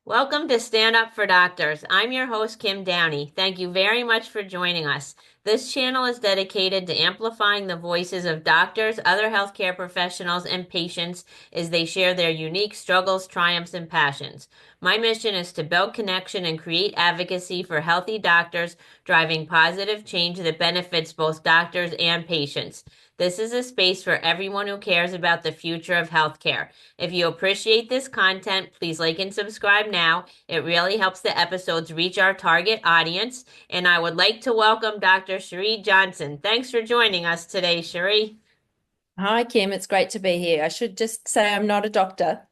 Welcome to Stand Up for Doctors. I'm your host, Kim Downey. Thank you very much for joining us. This channel is dedicated to amplifying the voices of doctors, other healthcare professionals, and patients as they share their unique struggles, triumphs, and passions. My mission is to build connection and create advocacy for healthy doctors, driving positive change that benefits both doctors and patients. This is a space for everyone who cares about the future of healthcare. If you appreciate this content, please like and subscribe now. It really helps the episodes reach our target audience. And I would like to welcome Dr. Sharee Johnson. Thanks for joining us today, Sharee. Hi, Kim. It's great to be here. I should just say I'm not a doctor.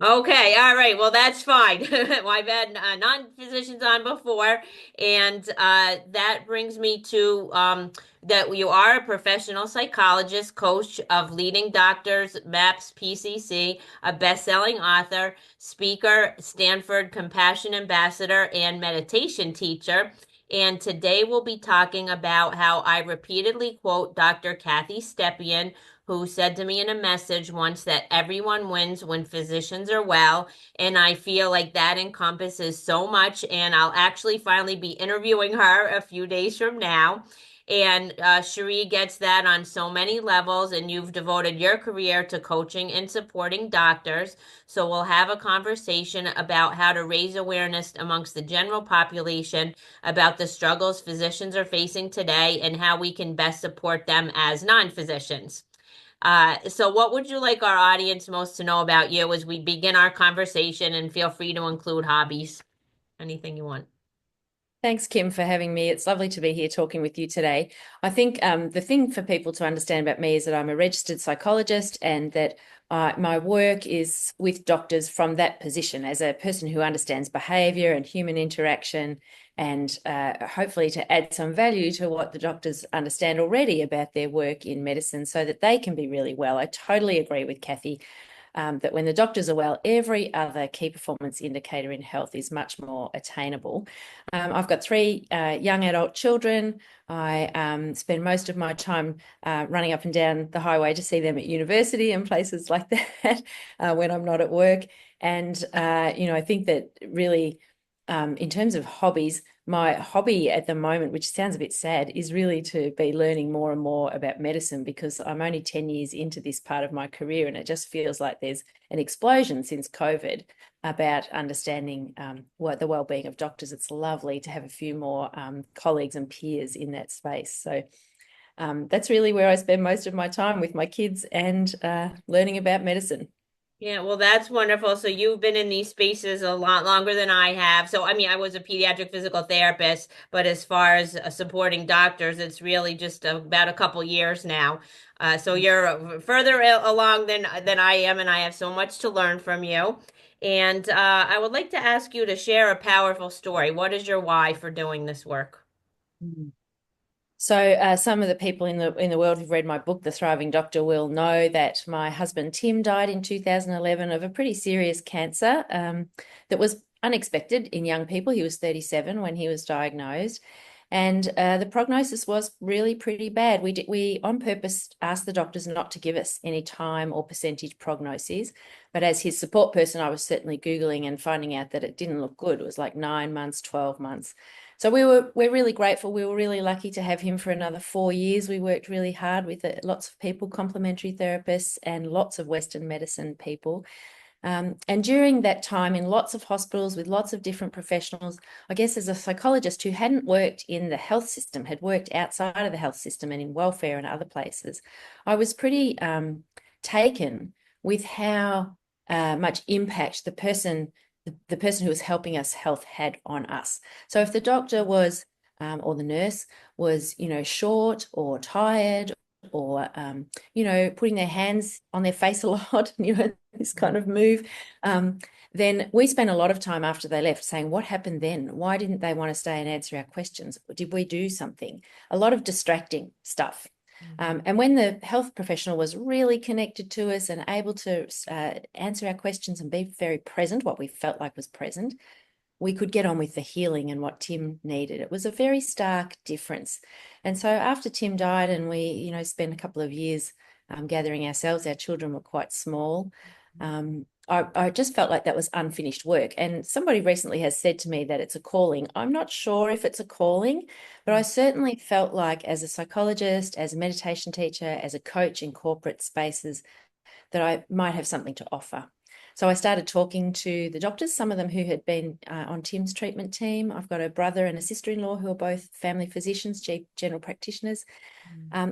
Okay, all right. Well, that's fine. Well, I've had non-physicians on before, and that brings me to that you are a professional psychologist, coach of leading doctors, MAPS, PCC, a best-selling author, speaker, Stanford Compassion Ambassador, and meditation teacher. And today we'll be talking about how I repeatedly quote Dr. Kathy Stepien, who said to me in a message once that everyone wins when physicians are well. And I feel like that encompasses so much. And I'll actually finally be interviewing her a few days from now. And Sharee gets that on so many levels, and you've devoted your career to coaching and supporting doctors. So we'll have a conversation about how to raise awareness amongst the general population about the struggles physicians are facing today and how we can best support them as non-physicians. So what would you like our audience most to know about you as we begin our conversation? And feel free to include hobbies, anything you want. Thanks, Kim, for having me. It's lovely to be here talking with you today. I think the thing for people to understand about me is that I'm a registered psychologist and that my work is with doctors from that position as a person who understands behavior and human interaction and hopefully to add some value to what the doctors understand already about their work in medicine so that they can be really well. I totally agree with Kathy that when the doctors are well, every other key performance indicator in health is much more attainable. I've got three young adult children. I spend most of my time running up and down the highway to see them at university and places like that when I'm not at work. And, I think that really, in terms of hobbies, my hobby at the moment, which sounds a bit sad, is really to be learning more and more about medicine because I'm only 10 years into this part of my career and it just feels like there's an explosion since COVID about understanding what the well-being of doctors. It's lovely to have a few more colleagues and peers in that space. So that's really where I spend most of my time with my kids and learning about medicine. Yeah, well, that's wonderful. So you've been in these spaces a lot longer than I have. So, I mean, I was a pediatric physical therapist, but as far as supporting doctors, it's really just about a couple years now. So you're further along than I am, and I have so much to learn from you. And I would like to ask you to share a powerful story. What is your why for doing this work? Mm. So some of the people in the world who've read my book, The Thriving Doctor, will know that my husband Tim died in 2011 of a pretty serious cancer that was unexpected in young people. He was 37 when he was diagnosed, and the prognosis was really pretty bad. We on purpose asked the doctors not to give us any time or percentage prognoses, but as his support person, I was certainly Googling and finding out that it didn't look good. It was like 9 months, 12 months. So we're really grateful. We were really lucky to have him for another 4 years. We worked really hard with lots of people, complementary therapists, and lots of Western medicine people. And during that time, in lots of hospitals with lots of different professionals, I guess as a psychologist who hadn't worked in the health system, had worked outside of the health system and in welfare and other places, I was pretty taken with how much impact the person who was helping us health had on us. So if the doctor was or the nurse was, short or tired or, putting their hands on their face a lot, this kind of move, then we spent a lot of time after they left saying, what happened then? Why didn't they want to stay and answer our questions? Did we do something? A lot of distracting stuff. And when the health professional was really connected to us and able to answer our questions and be very present, what we felt like was present, we could get on with the healing and what Tim needed. It was a very stark difference. And so after Tim died and we, spent a couple of years gathering ourselves, our children were quite small. I just felt like that was unfinished work. And somebody recently has said to me that it's a calling. I'm not sure if it's a calling, but I certainly felt like as a psychologist, as a meditation teacher, as a coach in corporate spaces, that I might have something to offer. So I started talking to the doctors, some of them who had been on Tim's treatment team. I've got a brother and a sister-in-law who are both family physicians, general practitioners.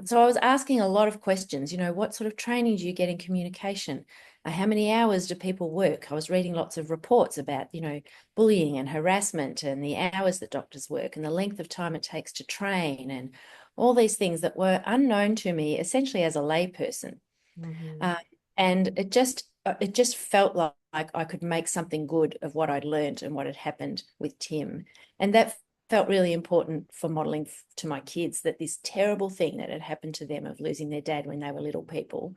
So I was asking a lot of questions, what sort of training do you get in communication? How many hours do people work? I was reading lots of reports about, bullying and harassment and the hours that doctors work and the length of time it takes to train and all these things that were unknown to me essentially as a layperson. Mm-hmm. Uh, and it just felt like I could make something good of what I'd learned and what had happened with Tim. And that felt really important for modeling to my kids that this terrible thing that had happened to them of losing their dad when they were little people,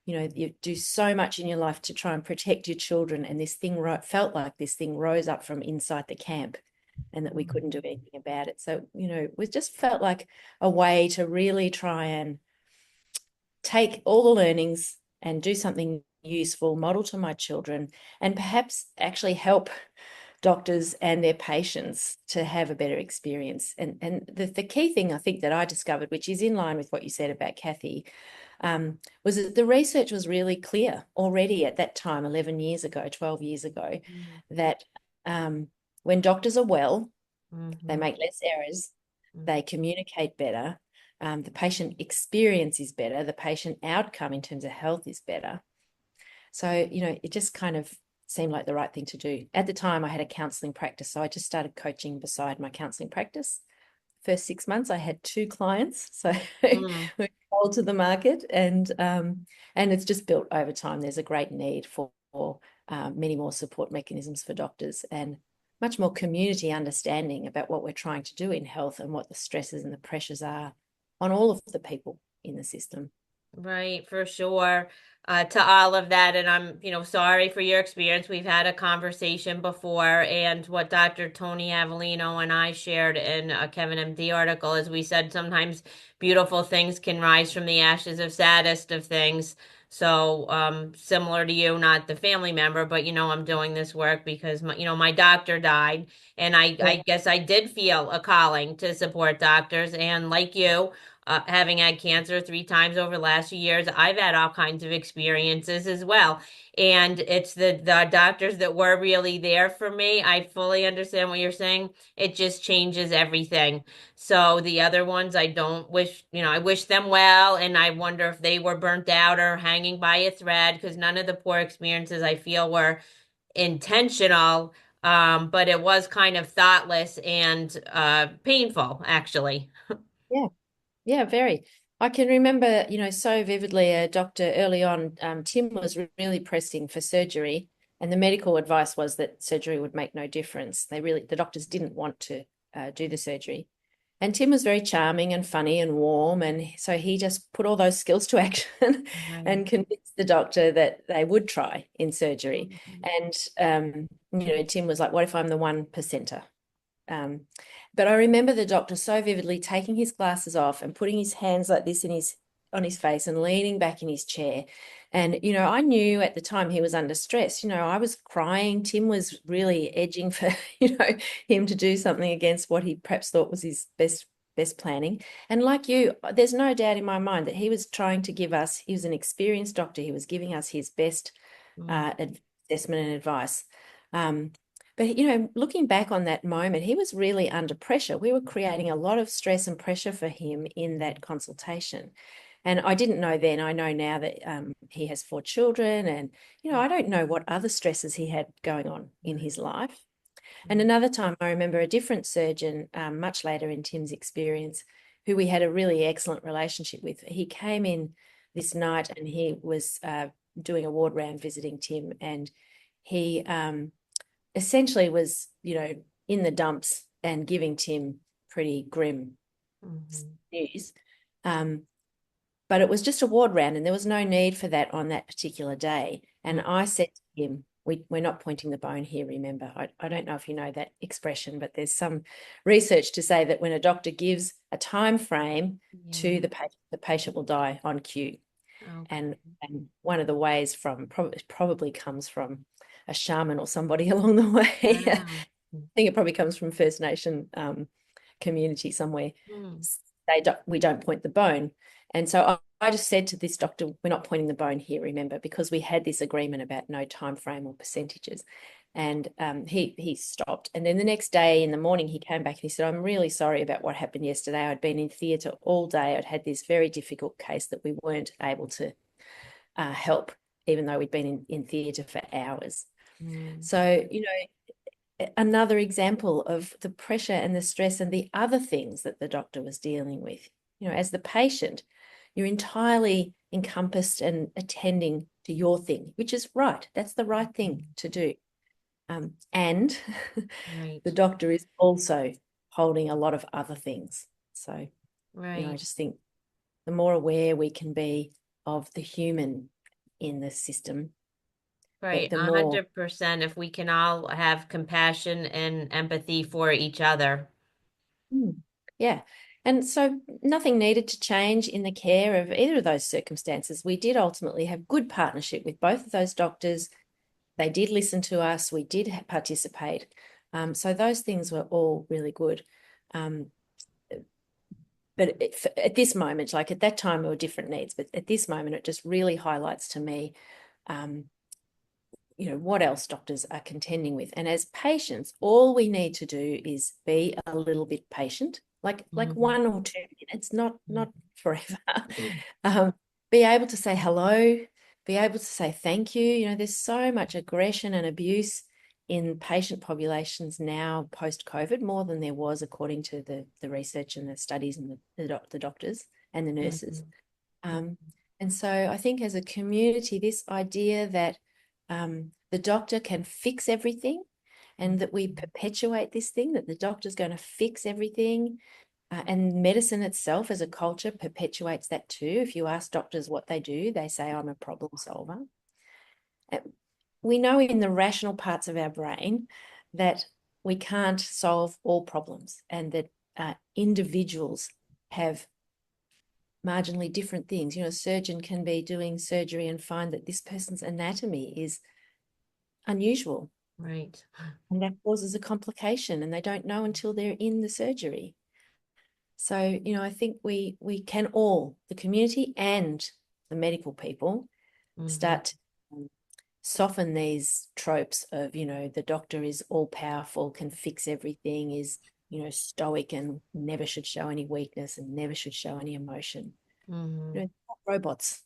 you do so much in your life to try and protect your children. And this thing felt like this thing rose up from inside the camp and that we couldn't do anything about it. So, it just felt like a way to really try and take all the learnings and do something useful, model to my children, and perhaps actually help doctors and their patients to have a better experience. And the key thing I think that I discovered, which is in line with what you said about Kathy, was that the research was really clear already at that time, 11 years ago, 12 years ago, that when doctors are well, they Mm-hmm. make less errors, they communicate better, the patient experience is better, the patient outcome in terms of health is better. So, it just kind of seemed like the right thing to do. At the time, I had a counseling practice, so I just started coaching beside my counseling practice. First 6 months, I had two clients, so Mm-hmm. we're sold to the market, and it's just built over time. There's a great need for many more support mechanisms for doctors and much more community understanding about what we're trying to do in health and what the stresses and the pressures are on all of the people in the system. Right, for sure. To all of that, and I'm, sorry for your experience. We've had a conversation before, and what Dr. Tony Avellino and I shared in a Kevin MD article is we said sometimes beautiful things can rise from the ashes of saddest of things. So, similar to you, not the family member, but I'm doing this work because my doctor died, and Yeah, I guess I did feel a calling to support doctors, and like you having had cancer 3 times over the last few years, I've had all kinds of experiences as well. And it's the doctors that were really there for me. I fully understand what you're saying. It just changes everything. So the other ones, I don't wish, I wish them well. And I wonder if they were burnt out or hanging by a thread because none of the poor experiences I feel were intentional. But it was kind of thoughtless and painful, actually. yeah. Yeah, very. I can remember, so vividly a doctor early on, Tim was really pressing for surgery, and the medical advice was that surgery would make no difference. The doctors didn't want to do the surgery. And Tim was very charming and funny and warm. And so he just put all those skills to action Right. and convinced the doctor that they would try in surgery. Mhm. And, Tim was like, what if I'm the 1%er? Um, but I remember the doctor so vividly taking his glasses off and putting his hands like this on his face and leaning back in his chair. And, I knew at the time he was under stress. I was crying. Tim was really edging for, him to do something against what he perhaps thought was his best planning. And like you, there's no doubt in my mind that he was trying to give us, he was an experienced doctor. He was giving us his best Mm, assessment and advice. Um, but, looking back on that moment, he was really under pressure. We were creating a lot of stress and pressure for him in that consultation. And I didn't know then, I know now that he has 4 children. And, I don't know what other stresses he had going on in his life. And mm, another time, I remember a different surgeon, much later in Tim's experience, who we had a really excellent relationship with. He came in this night and he was doing a ward round visiting Tim. And he essentially was, in the dumps and giving Tim pretty grim mhm, news. Um, but it was just a ward round and there was no need for that on that particular day. And mm. I said to him, we're not pointing the bone here, remember. I don't know if you know that expression, but there's some research to say that when a doctor gives a time frame to Yeah. the patient will die on cue. And, Okay. and one of the ways probably comes from a shaman or somebody along the way. I Wow. think it probably comes from First Nation community somewhere. Hmm. We don't point the bone. And so I just said to this doctor, we're not pointing the bone here, remember, because we had this agreement about no time frame or percentages. And he stopped. And then the next day in the morning, he came back and he said, I'm really sorry about what happened yesterday. I'd been in theatre all day. I'd had this very difficult case that we weren't able to help, even though we'd been in theatre for hours. Hmm. So, another example of the pressure and the stress and the other things that the doctor was dealing with. As the patient, you're entirely encompassed and attending to your thing, which is right. That's the right thing to do. And the Right. doctor is also holding a lot of other things. So, I Right. just think the more aware we can be of the human in the system, Right. the more. 100% if we can all have compassion and empathy for each other. Mm, yeah. And so nothing needed to change in the care of either of those circumstances. We did ultimately have good partnership with both of those doctors. They did listen to us. We did participate. So those things were all really good. Um, but at this moment, like at that time, there were different needs. But at this moment, it just really highlights to me um, what else doctors are contending with. And as patients, all we need to do is be a little bit patient, like Hmm. 1 or 2 minutes, not forever. um, be able to say hello, be able to say thank you. There's so much aggression and abuse in patient populations now post-COVID, more than there was according to the research and the studies and the doctors and the nurses. Hmm. Um, and so I think as a community, this idea that the doctor can fix everything and that we perpetuate this thing, that the doctor's going to fix everything. And medicine itself as a culture perpetuates that too. If you ask doctors what they do, they say, I'm a problem solver. Uh, We know in the rational parts of our brain that we can't solve all problems and that individuals have marginally different things. A surgeon can be doing surgery and find that this person's anatomy is unusual Right. and that causes a complication and they don't know until they're in the surgery. So, I think we can all, the community and the medical people, Hmm. start to soften these tropes of, the doctor is all powerful, can fix everything, is, stoic and never should show any weakness and never should show any emotion. Hmm. Not robots,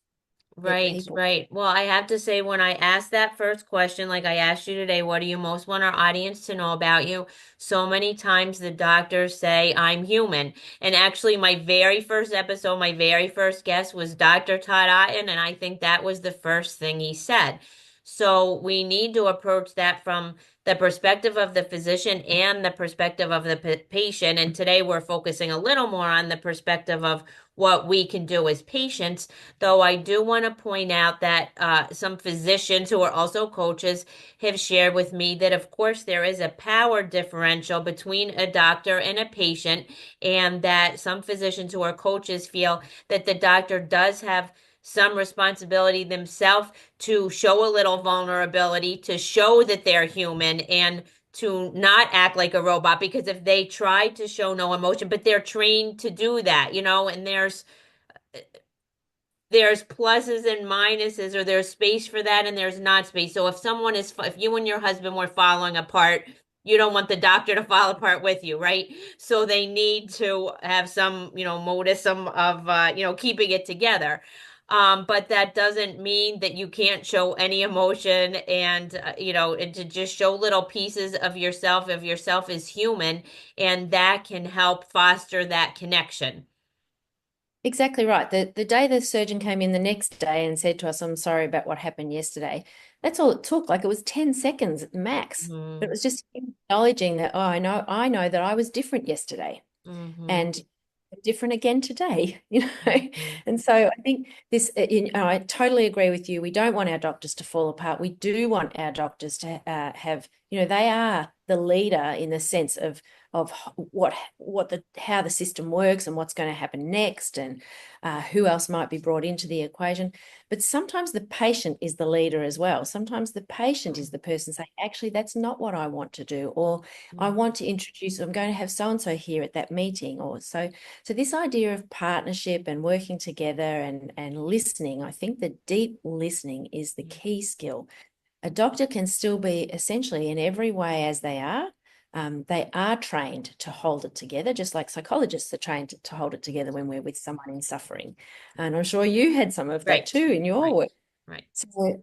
they're Right, people. right. Well, I have to say, when I asked that first question, like I asked you today, what do you most want our audience to know about you? So many times the doctors say, I'm human. And actually, my very first episode, my very first guest was Dr. Todd Otten, and I think that was the first thing he said. So we need to approach that from the perspective of the physician and the perspective of the patient. And today we're focusing a little more on the perspective of what we can do as patients. Though I do want to point out that some physicians who are also coaches have shared with me that, of course, there is a power differential between a doctor and a patient, and that some physicians who are coaches feel that the doctor does have some responsibility themselves to show a little vulnerability, to show that they're human, and to not act like a robot. Because if they try to show no emotion, but they're trained to do that, and there's pluses and minuses, or there's space for that and there's not space. So if you and your husband were falling apart, you don't want the doctor to fall apart with you, right? So they need to have some, modicum of, keeping it together. But that doesn't mean that you can't show any emotion, and to just show little pieces of yourself as human, and that can help foster that connection. Exactly right. The day the surgeon came in the next day and said to us, I'm sorry about what happened yesterday, that's all it took. Like it was 10 seconds max. But it Mm-hmm. was just acknowledging that, oh, I know that I was different yesterday Mm-hmm. and different again today, Mm-hmm. And so I think this, I totally agree with you. We don't want our doctors to fall apart. We do want our doctors to have, they are the leader in the sense of what the how the system works and what's going to happen next, and who else might be brought into the equation. But sometimes the patient is the leader as well. Sometimes the patient is the person saying, actually, that's not what I want to do, or I Mhm. want to introduce, I'm going to have so and so here at that meeting, or so this idea of partnership and working together and listening, I think the deep listening is the key skill. A doctor can still be essentially in every way as they are. They are trained to hold it together, just like psychologists are trained to hold it together when we're with someone in suffering. And I'm sure you had some of that Right, too in your right, work. right.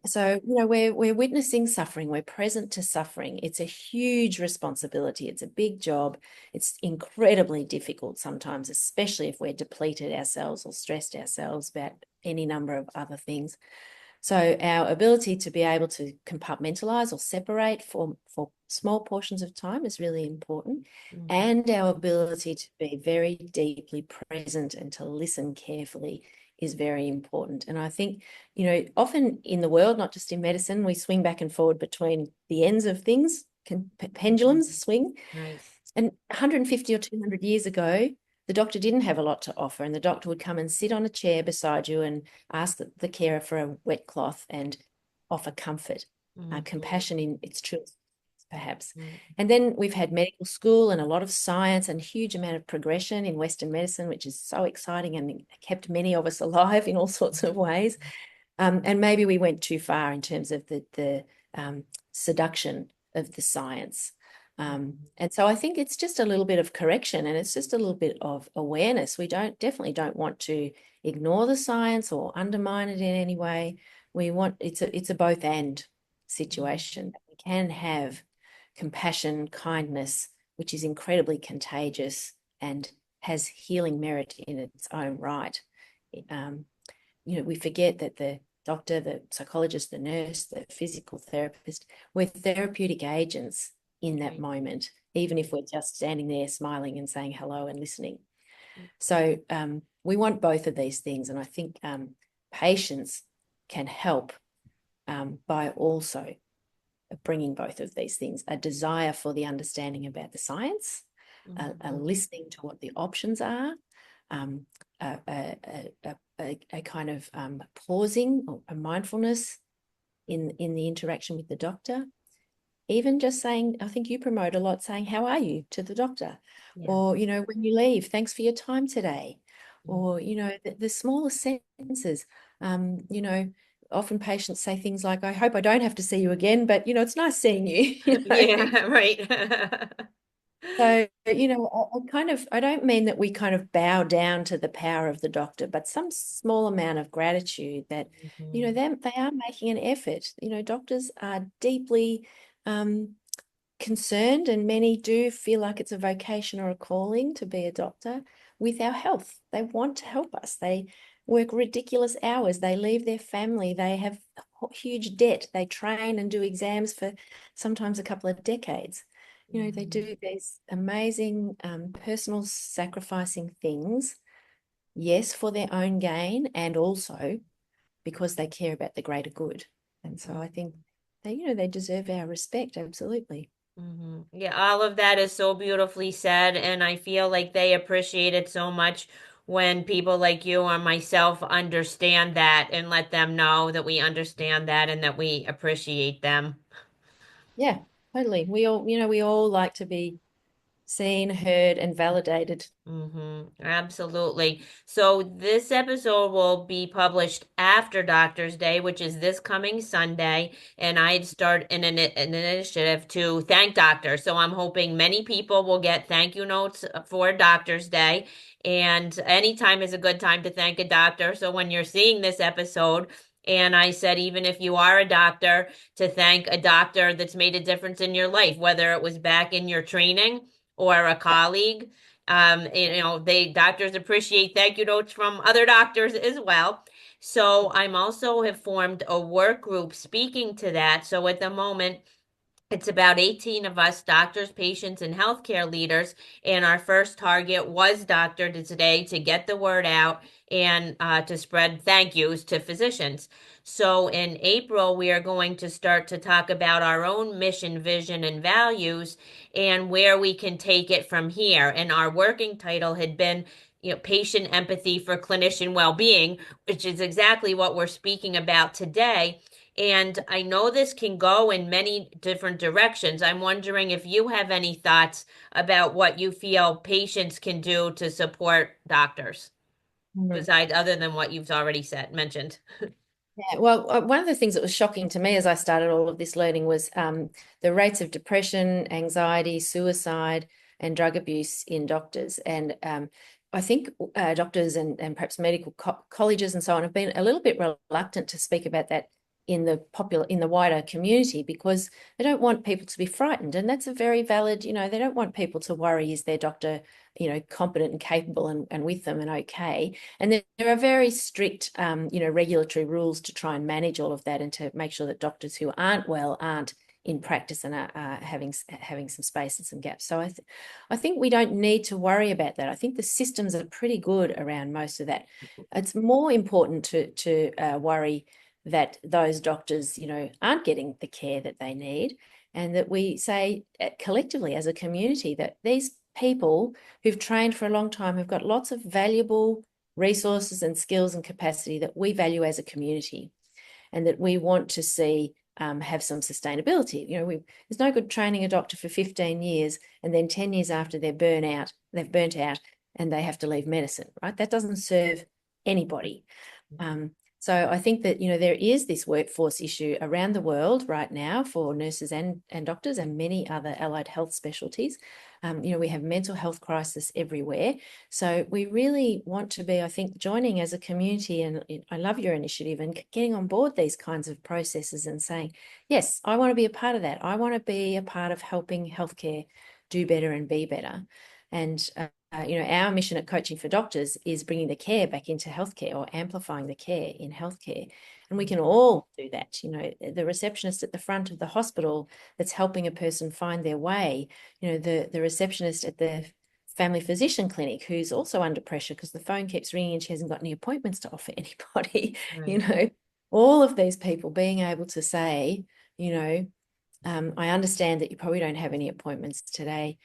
So we're witnessing suffering. We're present to suffering. It's a huge responsibility. It's a big job. It's incredibly difficult sometimes, especially if we're depleted ourselves or stressed ourselves about any number of other things. So our ability to be able to compartmentalize or separate for small portions of time is really important. Mhm. And our ability to be very deeply present and to listen carefully is very important. And I think, often in the world, not just in medicine, we swing back and forward between the ends of things, pendulums swing. Right. And 150 or 200 years ago, the doctor didn't have a lot to offer, and the doctor would come and sit on a chair beside you and ask the carer for a wet cloth and offer comfort, Mhm. compassion in its truest, perhaps. Mhm. And then we've had medical school and a lot of science and a huge amount of progression in Western medicine, which is so exciting and kept many of us alive in all sorts of ways. And maybe we went too far in terms of the seduction of the science. And so I think it's just a little bit of correction, and it's just a little bit of awareness. We definitely don't want to ignore the science or undermine it in any way. We want it's a both and situation. We can have compassion, kindness, which is incredibly contagious and has healing merit in its own right. Um, we forget that the doctor, the psychologist, the nurse, the physical therapist, we're therapeutic agents in that Right. moment, even if we're just standing there smiling and saying hello and listening. So we want both of these things. And I think patients can help by also bringing both of these things, a desire for the understanding about the science, a Mhm. listening to what the options are, um, a kind of pausing or a mindfulness in the interaction with the doctor. Even just saying, I think you promote a lot, saying, "How are you?" to the doctor. Yeah. Or, when you leave, "Thanks for your time today." Mhm. Or, the smallest sentences. Often patients say things like, "I hope I don't have to see you again, but, it's nice seeing you." Yeah, right. So, I don't mean that we kind of bow down to the power of the doctor, but some small amount of gratitude that, Mhm. they are making an effort. Doctors are deeply concerned, and many do feel like it's a vocation or a calling to be a doctor with our health. They want to help us. They work ridiculous hours. They leave their family. They have huge debt. They train and do exams for sometimes a couple of decades. They Mhm. do these amazing personal sacrificing things, yes, for their own gain and also because they care about the greater good. And so I think they deserve our respect, absolutely. Yeah, all of that is so beautifully said, and I feel like they appreciate it so much when people like you or myself understand that and let them know that we understand that and that we appreciate them. Yeah, totally. We all like to be seen, heard, and validated. Absolutely. So this episode will be published after Doctor's Day, which is this coming Sunday, and I'd start an initiative to thank doctors. So I'm hoping many people will get thank you notes for Doctor's Day, and anytime is a good time to thank a doctor. So when you're seeing this episode, and I said, even if you are a doctor, to thank a doctor that's made a difference in your life, whether it was back in your training or a Yeah, colleague. They doctors appreciate thank you notes from other doctors as well. So I'm also have formed a work group speaking to that. So at the moment, It's about 18 of us, doctors, patients, and healthcare leaders. And our first target was Doctor today to get the word out and to spread thank yous to physicians. So in April, we are going to start to talk about our own mission, vision, and values and where we can take it from here. And our working title had been, patient empathy for clinician well-being, which is exactly what we're speaking about today. And I know this can go in many different directions. I'm wondering if you have any thoughts about what you feel patients can do to support doctors, besides other than what you've already said mentioned. Yeah, well, one of the things that was shocking to me as I started all of this learning was the rates of depression, anxiety, suicide, and drug abuse in doctors. And I think doctors and perhaps medical colleges and so on have been a little bit reluctant to speak about that in the wider community because they don't want people to be frightened. And that's a very valid, they don't want people to worry, is their doctor, competent and capable and with them and okay. And there are very strict, regulatory rules to try and manage all of that and to make sure that doctors who aren't well aren't in practice and are having some space and some gaps. So I think we don't need to worry about that. I think the systems are pretty good around most of that. It's more important to worry that those doctors, aren't getting the care that they need, and that we say collectively as a community that these people who've trained for a long time have got lots of valuable resources and skills and capacity that we value as a community and that we want to see have some sustainability. There's no good training a doctor for 15 years and then 10 years after they've burnt out and they have to leave medicine, right? That doesn't serve anybody. So I think that, there is this workforce issue around the world right now for nurses and doctors and many other allied health specialties. We have mental health crisis everywhere. So we really want to be, I think, joining as a community, and I love your initiative and getting on board these kinds of processes and saying, yes, I want to be a part of that. I want to be a part of helping healthcare do better and be better. And our mission at Coaching for Doctors is bringing the care back into healthcare or amplifying the care in healthcare. And we can all do that. The receptionist at the front of the hospital that's helping a person find their way, the receptionist at the family physician clinic who's also under pressure because the phone keeps ringing and she hasn't got any appointments to offer anybody, Right. all of these people being able to say, I understand that you probably don't have any appointments today.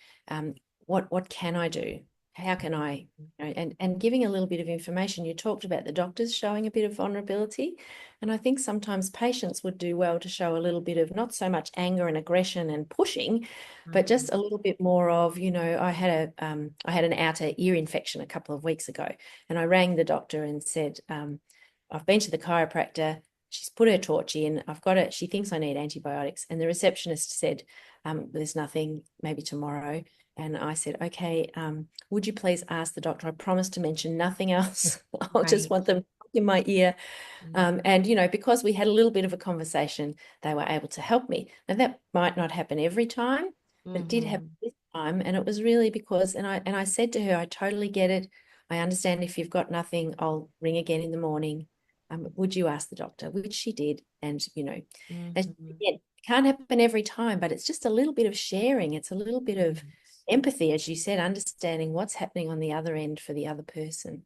What can I do? How can I, and giving a little bit of information. You talked about the doctors showing a bit of vulnerability. And I think sometimes patients would do well to show a little bit of not so much anger and aggression and pushing, but just a little bit more of, I had an outer ear infection a couple of weeks ago, and I rang the doctor and said, I've been to the chiropractor. She's put her torch in. I've got it. She thinks I need antibiotics. And the receptionist said, there's nothing, maybe tomorrow. And I said, okay, would you please ask the doctor? I promise to mention nothing else. I'll just Right. want them in my ear. And, because we had a little bit of a conversation, they were able to help me. Now, that might not happen every time, but it did happen this time. And it was really because, and I said to her, I totally get it. I understand if you've got nothing, I'll ring again in the morning. Would you ask the doctor? Which she did. And, again, it can't happen every time, but it's just a little bit of sharing. It's a little bit of empathy, as you said, understanding what's happening on the other end for the other person.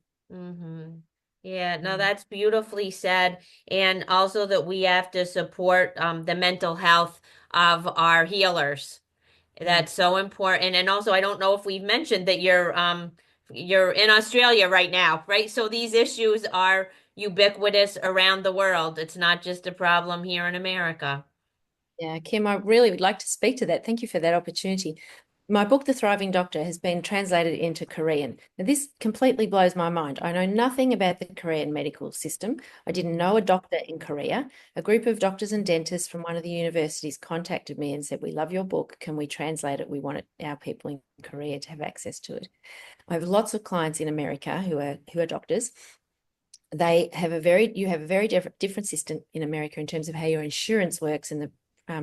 Yeah, no, that's beautifully said. And also that we have to support the mental health of our healers. That's so important. And also, I don't know if we've mentioned that you're in Australia right now, right? So these issues are ubiquitous around the world. It's not just a problem here in America. Yeah, Kim, I really would like to speak to that. Thank you for that opportunity. My book, The Thriving Doctor, has been translated into Korean. Now, this completely blows my mind. I know nothing about the Korean medical system. I didn't know a doctor in Korea. A group of doctors and dentists from one of the universities contacted me and said, we love your book. Can we translate it? We want our people in Korea to have access to it. I have lots of clients in America who are doctors. You have a very different system in America in terms of how your insurance works and the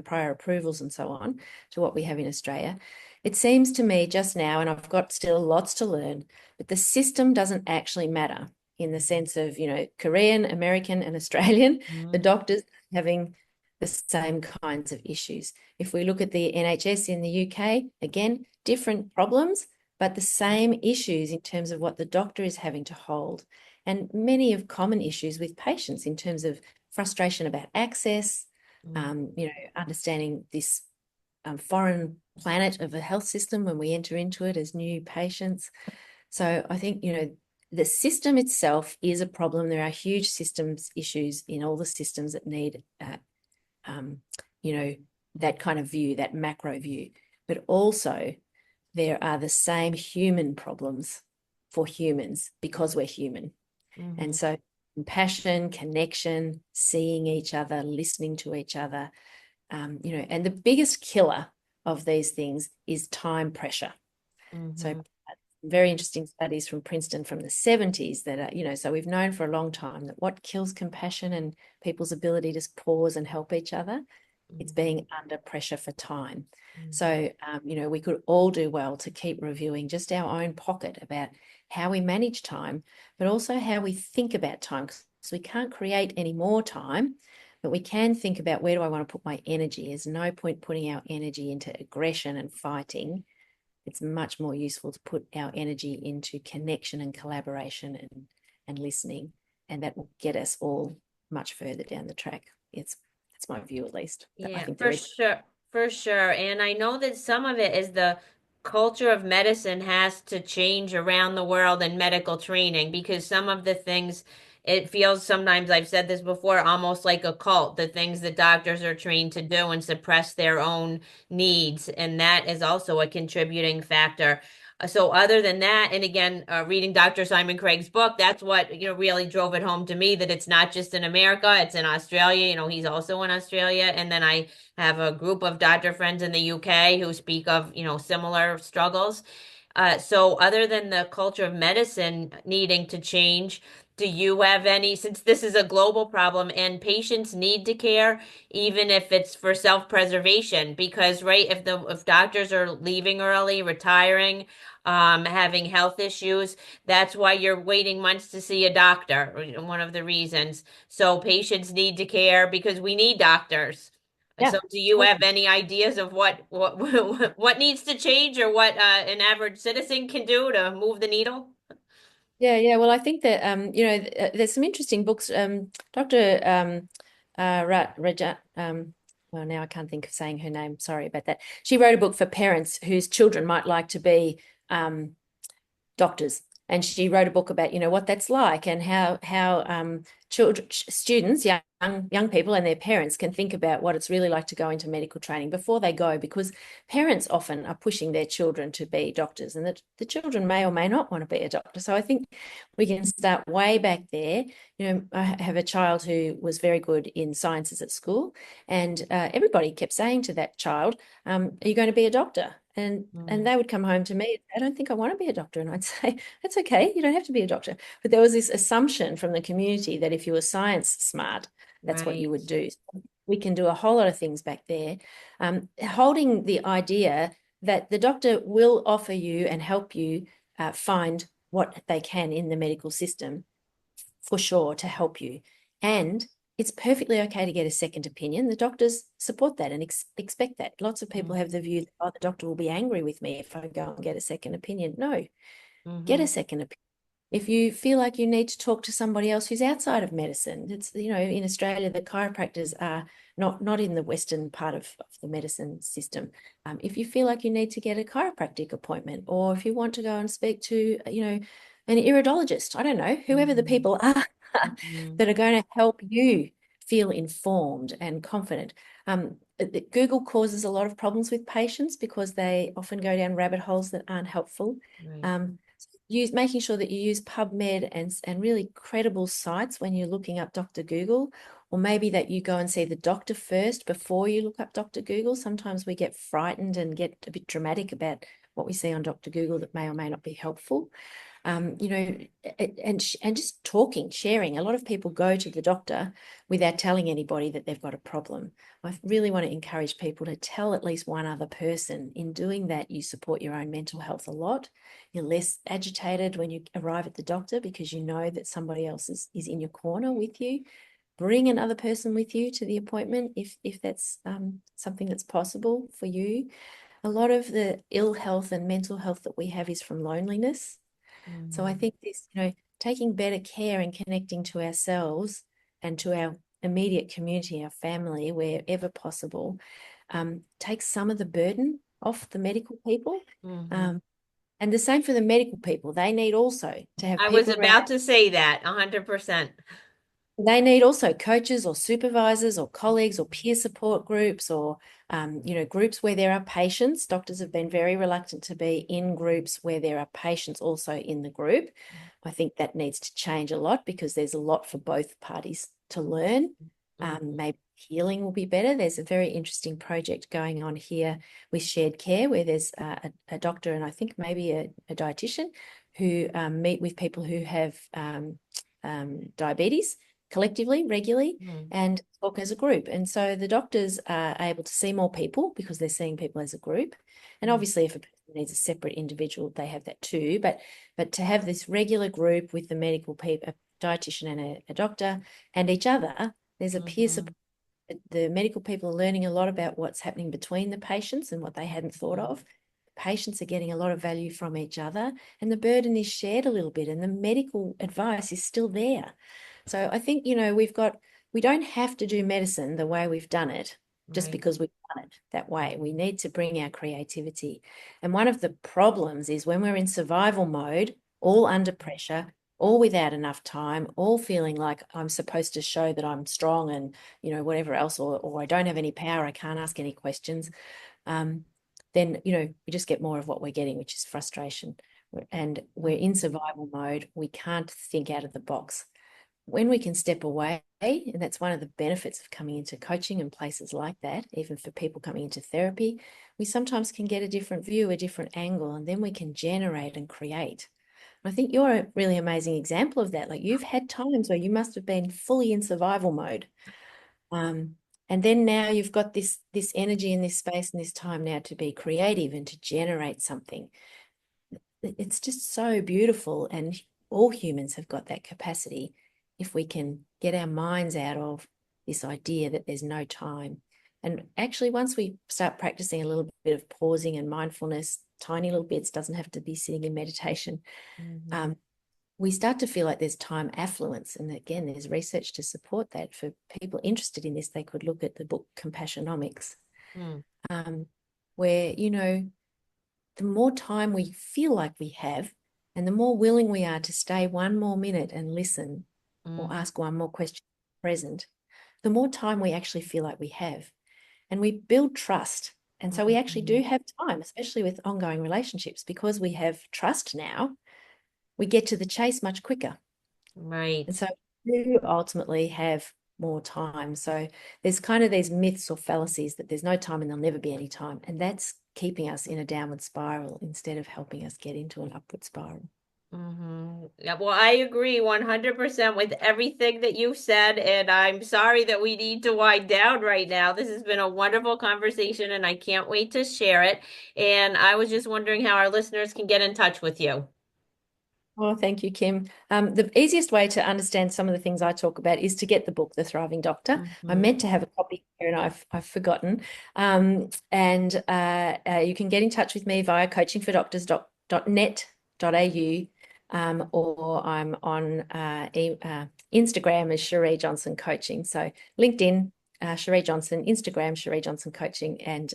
prior approvals and so on to what we have in Australia. It seems to me just now, and I've got still lots to learn, but the system doesn't actually matter in the sense of, Korean, American, and Australian, the doctors having the same kinds of issues. If we look at the NHS in the UK, again, different problems, but the same issues in terms of what the doctor is having to hold, and many of common issues with patients in terms of frustration about access, understanding this foreign planet of a health system when we enter into it as new patients. So I think, the system itself is a problem. There are huge systems issues in all the systems that need, that kind of view, that macro view. But also there are the same human problems for humans because we're human. And so compassion, connection, seeing each other, listening to each other, and the biggest killer of these things is time pressure. So very interesting studies from Princeton from the 70s that are, so we've known for a long time that what kills compassion and people's ability to pause and help each other, it's being under pressure for time. So, we could all do well to keep reviewing just our own pocket about how we manage time, but also how we think about time. Because we can't create any more time, but we can think about, where do I want to put my energy? There's no point putting our energy into aggression and fighting. It's much more useful to put our energy into connection and collaboration and listening, and that will get us all much further down the track. That's my view, at least. I Yeah, think for there is. sure. For sure. And I know that some of it is the culture of medicine has to change around the world in medical training, because some of the things, it feels sometimes, I've said this before, almost like a cult, the things that doctors are trained to do and suppress their own needs. And that is also a contributing factor. So other than that, and again, reading Dr. Simon Craig's book, that's what, really drove it home to me, that it's not just in America, it's in Australia. He's also in Australia. And then I have a group of doctor friends in the UK who speak of, similar struggles. So other than the culture of medicine needing to change, do you have any, since this is a global problem and patients need to care, even if it's for self-preservation? Because, right, if doctors are leaving early, retiring, having health issues, that's why you're waiting months to see a doctor, one of the reasons. So patients need to care because we need doctors. Yeah. So do you have any ideas of what what needs to change, or what an average citizen can do to move the needle? Yeah. Well, I think that there's some interesting books. Dr. Raja, well, now I can't think of saying her name. Sorry about that. She wrote a book for parents whose children might like to be doctors, and she wrote a book about what that's like, and how students, young people and their parents can think about what it's really like to go into medical training before they go, because parents often are pushing their children to be doctors, and that the children may or may not want to be a doctor. So I think we can start way back there. I have a child who was very good in sciences at school, and everybody kept saying to that child, are you going to be a doctor? And they would come home to me, I don't think I want to be a doctor. And I'd say, that's okay, you don't have to be a doctor. But there was this assumption from the community that if you were science smart, that's what you Right. would do. So we can do a whole lot of things back there. Holding the idea that the doctor will offer you and help you find what they can in the medical system, for sure, to help you. And it's perfectly okay to get a second opinion. The doctors support that and expect that. Lots of people have the view that, oh, the doctor will be angry with me if I go and get a second opinion. No, get a second opinion. If you feel like you need to talk to somebody else who's outside of medicine, it's, in Australia, the chiropractors are not in the Western part of the medicine system. If you feel like you need to get a chiropractic appointment, or if you want to go and speak to, an iridologist, I don't know, whoever the people are that are going to help you feel informed and confident. Google causes a lot of problems with patients because they often go down rabbit holes that aren't helpful. Right. Making sure that you use PubMed and really credible sites when you're looking up Dr. Google, or maybe that you go and see the doctor first before you look up Dr. Google. Sometimes we get frightened and get a bit dramatic about what we see on Dr. Google that may or may not be helpful. And just talking, sharing. A lot of people go to the doctor without telling anybody that they've got a problem. I really want to encourage people to tell at least one other person. In doing that, you support your own mental health a lot. You're less agitated when you arrive at the doctor because you know that somebody else is in your corner with you. bring another person with you to the appointment if that's something that's possible for you. A lot of the ill health and mental health that we have is from loneliness. So I Mhm. think this, taking better care and connecting to ourselves and to our immediate community, our family, wherever possible, takes some of the burden off the medical people. Mhm. Um, and the same for the medical people. They need also to have I was people around. about to say that, 100%. They need also coaches or supervisors or colleagues or peer support groups or, groups where there are patients. Doctors have been very reluctant to be in groups where there are patients also in the group. I think that needs to change a lot because there's a lot for both parties to learn. Mhm. Maybe healing will be better. There's a very interesting project going on here with shared care where there's a doctor and I think maybe a dietitian who meet with people who have diabetes collectively, regularly, Mhm. and talk as a group. And so the doctors are able to see more people because they're seeing people as a group. And Mhm. obviously, if a person needs a separate individual, they have that too. But to have this regular group with the medical people, a dietitian and a doctor, and each other, there's a peer support. Mhm. The medical people are learning a lot about what's happening between the patients and what they hadn't thought Mhm. of. Patients are getting a lot of value from each other, and the burden is shared a little bit, and the medical advice is still there. So I think, we don't have to do medicine the way we've done it just Right. because we've done it that way. We need to bring our creativity. And one of the problems is when we're in survival mode, all under pressure, all without enough time, all feeling like I'm supposed to show that I'm strong and, whatever else, or I don't have any power, I can't ask any questions. um, then we just get more of what we're getting, which is frustration. And we're in survival mode. We can't think out of the box. When we can step away, and that's one of the benefits of coming into coaching and places like that, even for people coming into therapy, we sometimes can get a different view, a different angle, and then we can generate and create. I think you're a really amazing example of that. Like you've had times where you must have been fully in survival mode. Um, and then now you've got this energy and this space and this time now to be creative and to generate something. It's just so beautiful, and all humans have got that capacity if we can get our minds out of this idea that there's no time. And actually, once we start practicing a little bit of pausing and mindfulness, tiny little bits, doesn't have to be sitting in meditation, Mhm. um, we start to feel like there's time affluence. And again, there's research to support that. For people interested in this, they could look at the book Compassionomics, Mhm. um, where, the more time we feel like we have, and the more willing we are to stay one more minute and listen or Mhm. ask one more question present, the more time we actually feel like we have. And we build trust. And so we actually do Mhm. have time, especially with ongoing relationships, because we have trust now, we get to the chase much quicker. And Right. so we do ultimately have more time. So there's kind of these myths or fallacies that there's no time and there'll never be any time. And that's keeping us in a downward spiral instead of helping us get into an upward spiral. Yeah, well, I agree 100% with everything that you said, and I'm sorry that we need to wind down right now. This has been a wonderful conversation, and I can't wait to share it. And I was just wondering how our listeners can get in touch with you. Oh, thank you, Kim. The easiest way to understand some of the things I talk about is to get the book, The Thriving Doctor. I Hmm. meant to have a copy here and I've forgotten. And you can get in touch with me via coachingfordoctors.net.au, or I'm on Instagram as Sharee Johnson Coaching. So LinkedIn, Sharee Johnson, Instagram, Sharee Johnson Coaching. And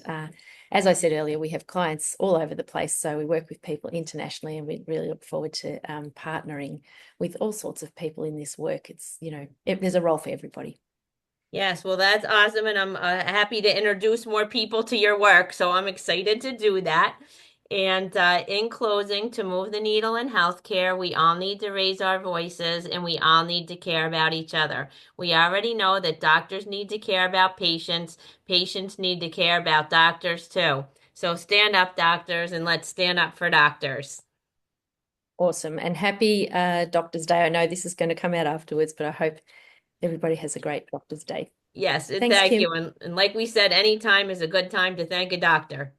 as I said earlier, we have clients all over the place. So we work with people internationally, and we really look forward to partnering with all sorts of people in this work. There's a role for everybody. Yes, well, that's awesome, and I'm happy to introduce more people to your work. So I'm excited to do that. And in closing, to move the needle in healthcare, we all need to raise our voices and we all need to care about each other. We already know that doctors need to care about patients, patients need to care about doctors too. So stand up, doctors, and let's stand up for doctors. Awesome. And happy Doctor's Day. I know this is going to come out afterwards, but I hope everybody has a great Doctor's Day. Yes, and Thanks, thank Kim. you. And like we said, any time is a good time to thank a doctor.